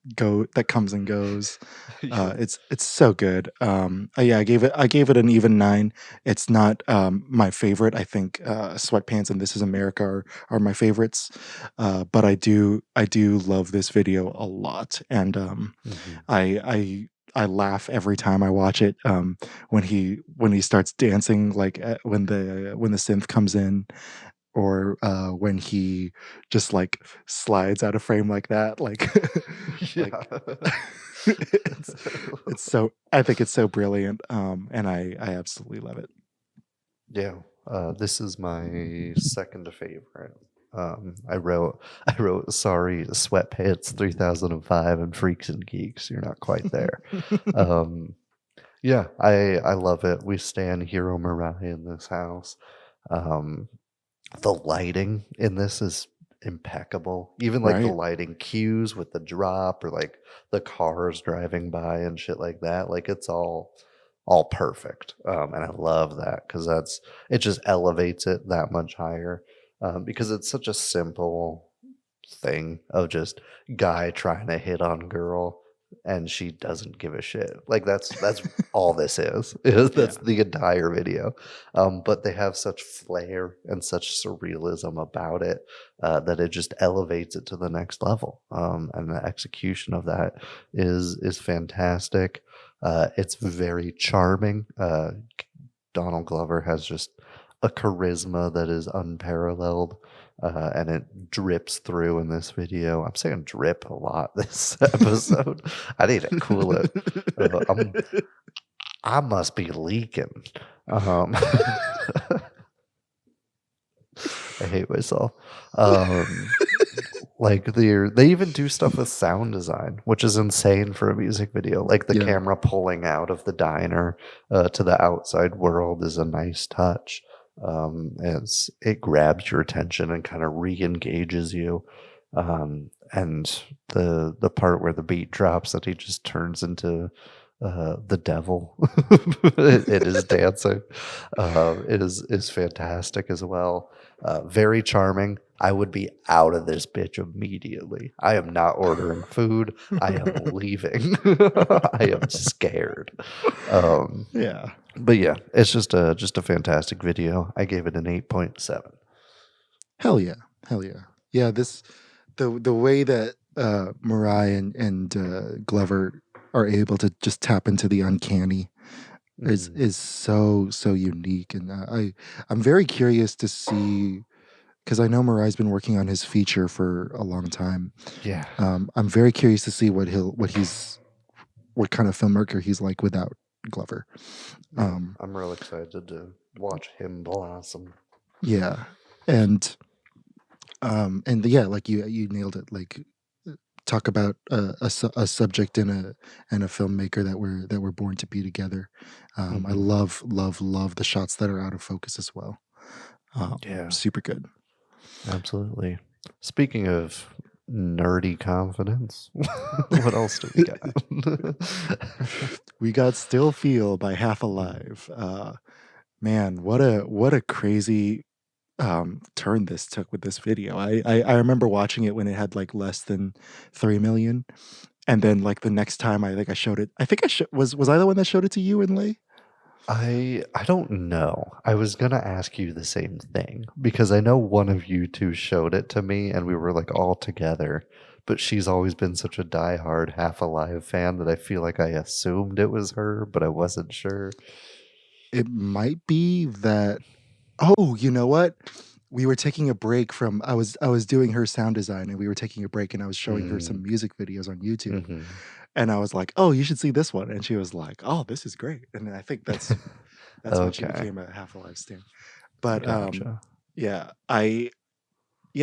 comes and goes. It's so good. I gave it an even 9. It's not my favorite. I think Sweatpants and This Is America are my favorites. But I do love this video a lot, and I laugh every time I watch it. When he starts dancing, like when the synth comes in, or when he just like slides out of frame like that, like, it's so, I think it's so brilliant, and I absolutely love it. This is my second favorite. I wrote sorry sweatpants 3005 and freaks and geeks. You're not quite there. Yeah, I love it. We stand Hero Mirai in this house. The lighting in this is impeccable. Even like the Right. lighting cues with the drop or like the cars driving by and shit like that. Like it's all perfect. And I love that because it just elevates it that much higher. Because it's such a simple thing of just guy trying to hit on girl and she doesn't give a shit. Like that's all this is. That's the entire video. But they have such flair and such surrealism about it that it just elevates it to the next level. And the execution of that is fantastic. It's very charming. Donald Glover has just a charisma that is unparalleled. And it drips through in this video. I'm saying drip a lot this episode. I need to cool it. I must be leaking. I hate myself. Like they even do stuff with sound design, which is insane for a music video. Like the camera pulling out of the diner to the outside world is a nice touch. It grabs your attention and kind of re-engages you. And the part where the beat drops that he just turns into the devil it is dancing is fantastic as well. Very charming. I would be out of this bitch immediately. I am not ordering food. I am leaving. I am scared. Yeah. But yeah, it's just a fantastic video. I gave it an 8.7. Hell yeah. Yeah, the way that Mirai and Glover are able to just tap into the uncanny is so unique, and I'm very curious to see, because I know Mirai's been working on his feature for a long time. Yeah. I'm very curious to see what kind of filmmaker he's like without Glover. I'm real excited to watch him blossom. Yeah, and yeah, like you nailed it. Like, talk about a subject and a filmmaker that we're born to be together. I love the shots that are out of focus as well. Yeah, super good. Absolutely. Speaking of nerdy confidence, what else do we got? We got Still Feel by Half Alive. Man, what a crazy turn this took with this video. I remember watching it when it had like less than 3 million, and then like the next time I showed it. Was I the one that showed it to you and Lee? I don't know. I was gonna ask you the same thing because I know one of you two showed it to me and we were like all together. But she's always been such a diehard Half Alive fan that I feel like I assumed it was her, but I wasn't sure. It might be that. Oh, you know what? We were taking a break from. I was doing her sound design, and we were taking a break, and I was showing her some music videos on YouTube, and I was like, "Oh, you should see this one," and she was like, "Oh, this is great," and I think that's when she became a Half Alive stan. But Gotcha.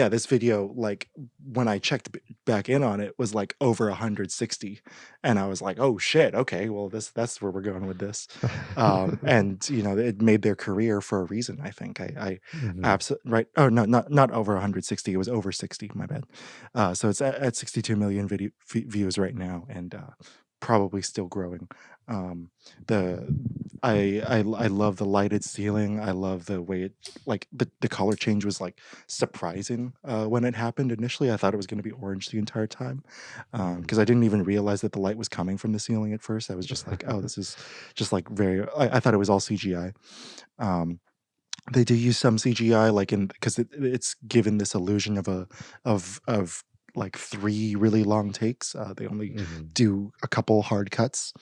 this video, like when I checked back in on it, was like over 160, and I was like, "Oh shit, okay, well that's where we're going with this," and it made their career for a reason. I think I absolutely right. Oh no, not over 160. It was over 60. My bad. So it's at 62 million views right now, and probably still growing. I love the lighted ceiling. I love the way it, like the color change was like surprising when it happened initially. I thought it was going to be orange the entire time because I didn't even realize that the light was coming from the ceiling at first. I was just like, oh, this is just like very. I thought it was all CGI. They do use some CGI, like because it's given this illusion of like 3 really long takes. They only do a couple hard cuts,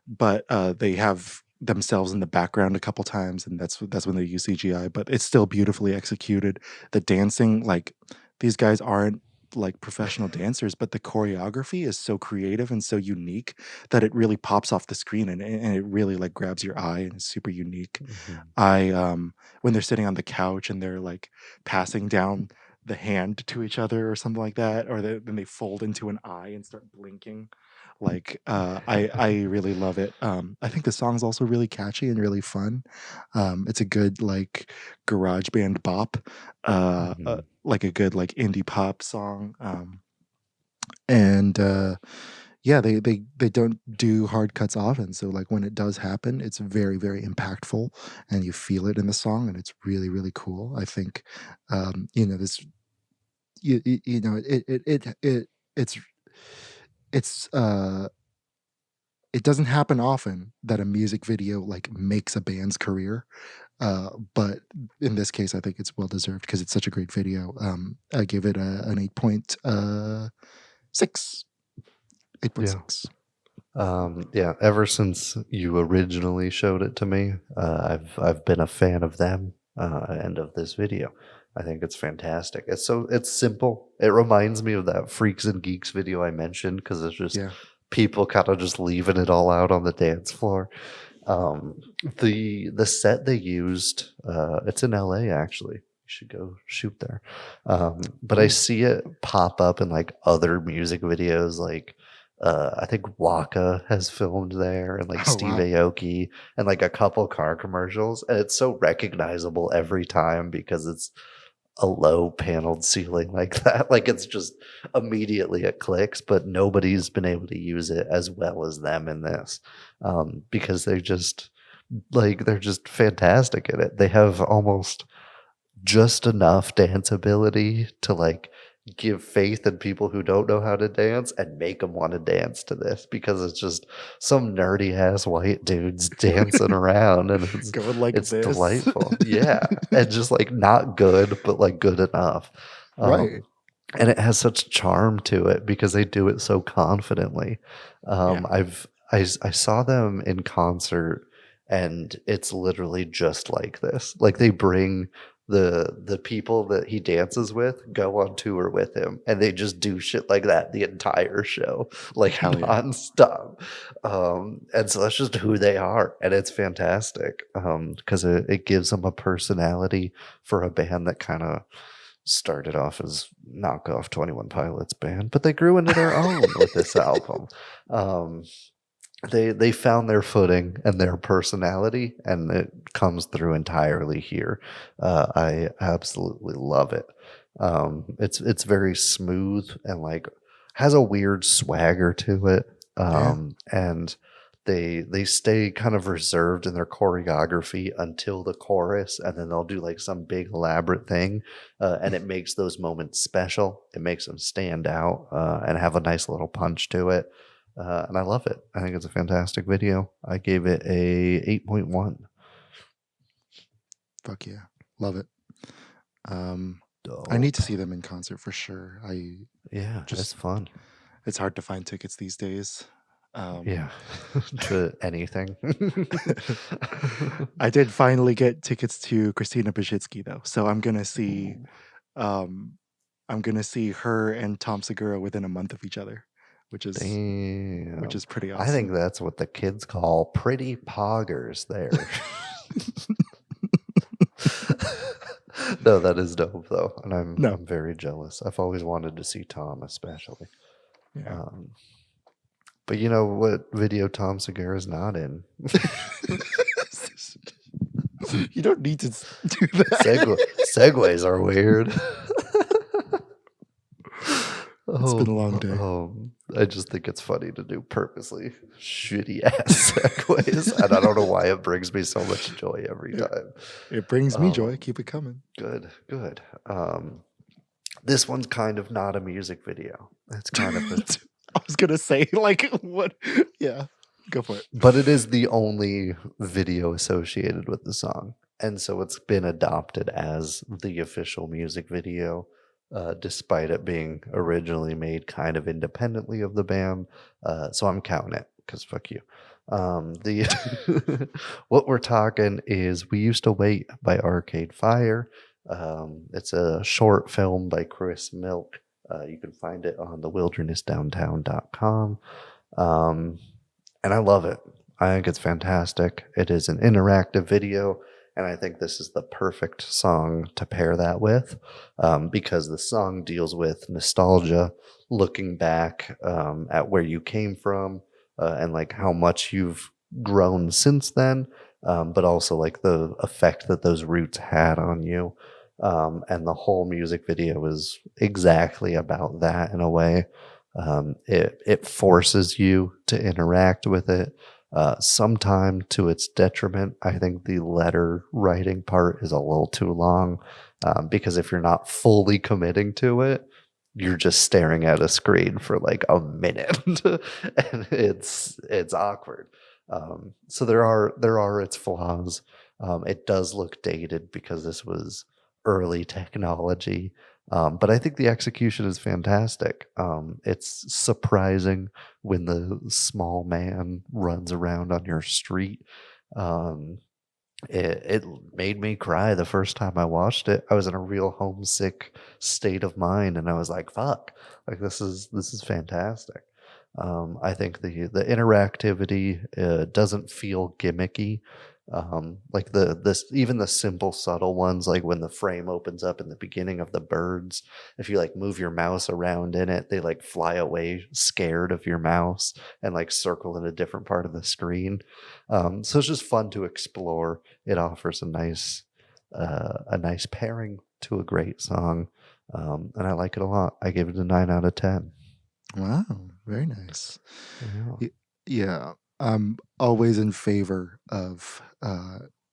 but they have themselves in the background a couple times, and that's when they use CGI. But it's still beautifully executed. The dancing, like these guys aren't like professional dancers, but the choreography is so creative and so unique that it really pops off the screen, and it really like grabs your eye and is super unique. Mhm. I When they're sitting on the couch and they're like passing down the hand to each other or something like that, or then they fold into an eye and start blinking. Like I really love it. I think the song's also really catchy and really fun. It's a good like garage band bop, Mhm. like a good like indie pop song. And yeah, they don't do hard cuts often, so like when it does happen, it's very very impactful, and you feel it in the song, and it's really really cool. I think, this you know it's it's it doesn't happen often that a music video like makes a band's career, but in this case, I think it's well deserved because it's such a great video. I give it an 8.6. Yeah. 8.6. Yeah, ever since you originally showed it to me, I've been a fan of them and of this video. I think it's fantastic. It's simple. It reminds me of that Freaks and Geeks video I mentioned because it's just Yeah. people kind of just leaving it all out on the dance floor. The set they used, it's in LA actually. You should go shoot there. But I see it pop up in like other music videos, like I think Waka has filmed there, and like Oh, Steve wow. Aoki, and like a couple car commercials, and it's so recognizable every time because it's a low paneled ceiling like that. Like it's just immediately it clicks, but nobody's been able to use it as well as them in this, because they're just fantastic at it. They have almost just enough dance ability to like give faith in people who don't know how to dance and make them want to dance to this because it's just some nerdy ass white dudes dancing around, and Going like it's this. delightful. Yeah, and just like not good but like good enough. Right. And it has such charm to it because they do it so confidently. Yeah. I saw them in concert, and it's literally just like this. Like they bring the people that he dances with go on tour with him, and they just do shit like that the entire show, like Hell yeah. nonstop. And so that's just who they are, and it's fantastic because it gives them a personality for a band that kind of started off as knockoff 21 Pilots band, but they grew into their own with this album. They found their footing and their personality, and it comes through entirely here. I absolutely love it. It's very smooth and like has a weird swagger to it. And they stay kind of reserved in their choreography until the chorus, and then they'll do like some big elaborate thing, and it makes those moments special. It makes them stand out and have a nice little punch to it. And I love it. I think it's a fantastic video. I gave it a 8.1. Fuck yeah. Love it. I need to see them in concert for sure. Yeah, it's fun. It's hard to find tickets these days. Yeah, to anything. I did finally get tickets to Christina Pajitsky though, so I'm gonna see her and Tom Segura within a month of each other, which is Damn. pretty awesome. I think that's what the kids call pretty poggers there. No, that is dope though, and I'm very jealous. I've always wanted to see Tom, especially. Yeah. But you know what video Tom Segura's not in? You don't need to do that. Segues are weird. It's been a long day. I just think it's funny to do purposely shitty ass segues, and I don't know why it brings me so much joy every time. It brings me joy. Keep it coming. Good. This one's kind of not a music video. It's kind of I was gonna say, like, what? Yeah, go for it. But it is the only video associated with the song, and so it's been adopted as the official music video, despite it being originally made kind of independently of the band. So I'm counting it because fuck you. What we're talking is "We Used to Wait" by Arcade Fire. It's a short film by Chris Milk. You can find it on thewildernessdowntown.com. And I love it. I think it's fantastic. It is an interactive video, and I think this is the perfect song to pair that with, because the song deals with nostalgia, looking back at where you came from, and like how much you've grown since then, but also like the effect that those roots had on you. And the whole music video is exactly about that in a way. It forces you to interact with it. Sometime to its detriment. I think the letter writing part is a little too long, because if you're not fully committing to it, you're just staring at a screen for like a minute, and it's awkward. So there are its flaws. It does look dated because this was early technology. But I think the execution is fantastic. It's surprising when the small man runs around on your street. It made me cry the first time I watched it. I was in a real homesick state of mind, and I was like, "Fuck! Like this is fantastic." I think the interactivity doesn't feel gimmicky. Like even the simple subtle ones, like when the frame opens up in the beginning of the birds, if you like move your mouse around in it, they like fly away scared of your mouse and like circle in a different part of the screen. So it's just fun to explore. It offers a nice pairing to a great song, and I like it a lot. I give it a 9 out of 10. Wow, very nice. Yeah. Yeah, I'm always in favor of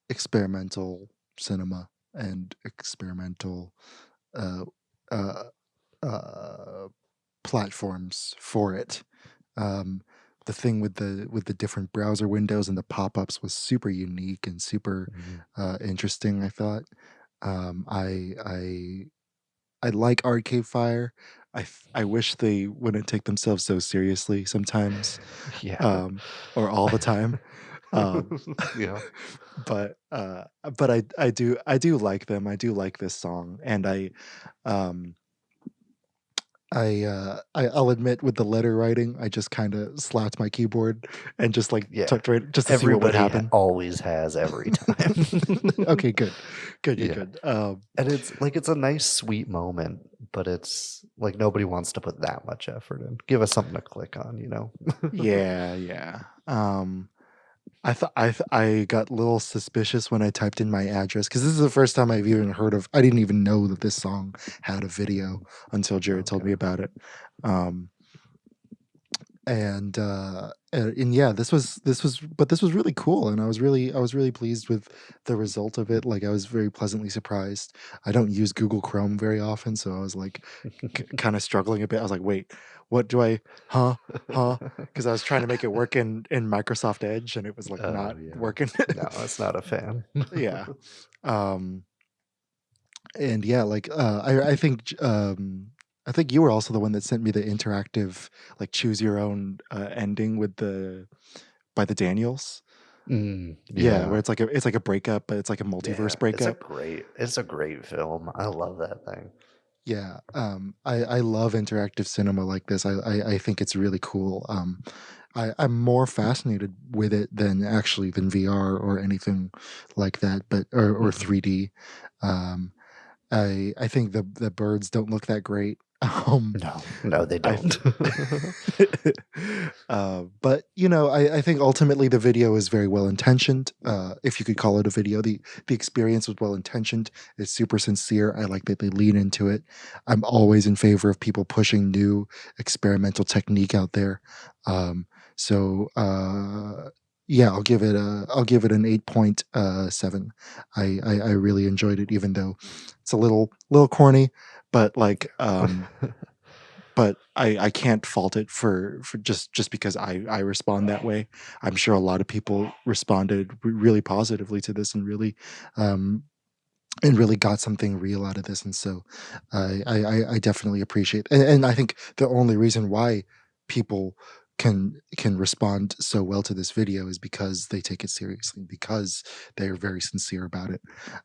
experimental cinema and experimental uh, uh, platforms for it. Um, the thing with the different browser windows and the pop-ups was super unique and super interesting, I thought. I like Arcade Fire. I wish they wouldn't take themselves so seriously sometimes, Yeah. or all the time. Um, Yeah. but I do like them. I do like this song, and um I'll admit with the letter writing, I just kind of slapped my keyboard and just like Yeah. tucked right just to see what would Everybody happen. always has every time. Okay, good, good, good, Yeah. good. And it's a nice sweet moment, but it's like nobody wants to put that much effort in. Give us something to click on, you know? Yeah, yeah. I got a little suspicious when I typed in my address because this is the first time I've even heard of. I didn't even know that this song had a video until Jared told me about it. Um, and yeah, this was really cool, and I was really pleased with the result of it. Like I was very pleasantly surprised. I don't use Google Chrome very often, so I was like kind of struggling a bit. I was like, wait, what do I huh because I was trying to make it work in Microsoft Edge, and it was like not Yeah. working. No, it's not a fan. Yeah. um and yeah, like I think you were also the one that sent me the interactive like choose your own ending with the by the Daniels. Yeah, where Yeah. it's like a breakup, but it's like a Yeah. multiverse breakup. It's a great film. I love that thing. Yeah. I love interactive cinema like this. I think it's really cool. I'm more fascinated with it than VR or anything like that, but or 3D. Um I think the birds don't look that great. No, they I don't. but you know, I think ultimately the video is very well intentioned. If you could call it a video, the experience was well intentioned. It's super sincere. I like that they lean into it. I'm always in favor of people pushing new experimental technique out there. So yeah, I'll give it an 8.7. I really enjoyed it, even though it's a little corny, but like but I can't fault it for just because I respond that way. I'm sure a lot of people responded really positively to this um and really got something real out of this. And so I definitely appreciate, and I think the only reason why people can respond so well to this video is because they take it seriously, because they're very sincere about it.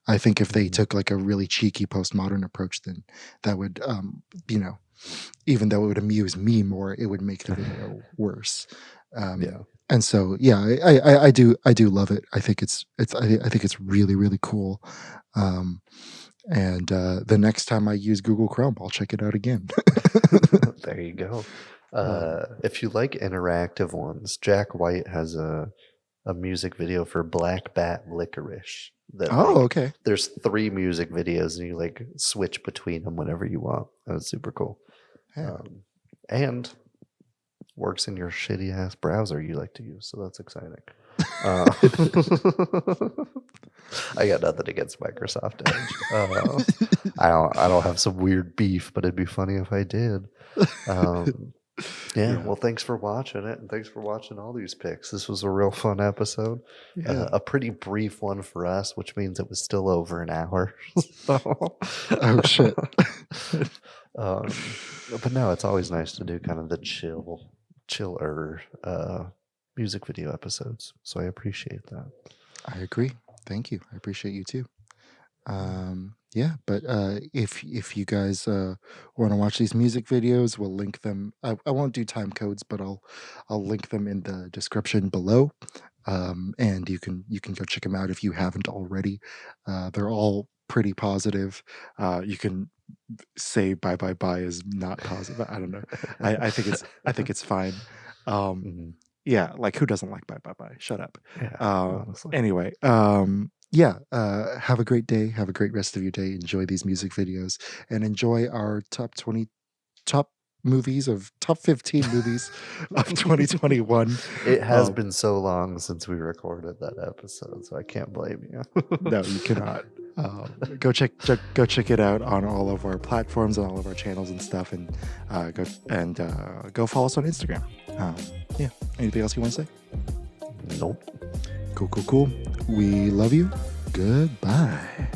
I think if they took like a really cheeky postmodern approach, then that would you know, even though it would amuse me more, it would make the video worse. Yeah. And so, yeah, I do love it. I think it's really, really cool. And the next time I use Google Chrome, I'll check it out again. There you go. If you like interactive ones, Jack White has a music video for Black Bat Licorice. Okay. There's 3 music videos, and you like switch between them whenever you want. That's super cool. Yeah. And works in your shitty ass browser you like to use, so that's exciting. I got nothing against Microsoft Edge. I don't have some weird beef, but it'd be funny if I did. Yeah, well, thanks for watching it, and thanks for watching all these picks. This was a real fun episode. Yeah. A pretty brief one for us, which means it was still over an hour. Oh, shit. But no, it's always nice to do kind of the chiller music video episodes. So I appreciate that. I agree. Thank you. I appreciate you too. Yeah, but if you guys want to watch these music videos, we'll link them. I won't do time codes, but I'll link them in the description below. And you can go check them out if you haven't already. They're all pretty positive. You can say bye is not positive. I don't know. I think it's fine. Yeah, like who doesn't like bye? Shut up. Yeah, honestly. Anyway, yeah, have a great day. Have a great rest of your day. Enjoy these music videos and enjoy our top 15 movies of 2021. It has been so long since we recorded that episode, so I can't blame you. No, you cannot. Go check it out on all of our platforms and all of our channels and stuff, and go follow us on Instagram. Yeah. Anything else you want to say? Nope. Cool. We love you. Goodbye.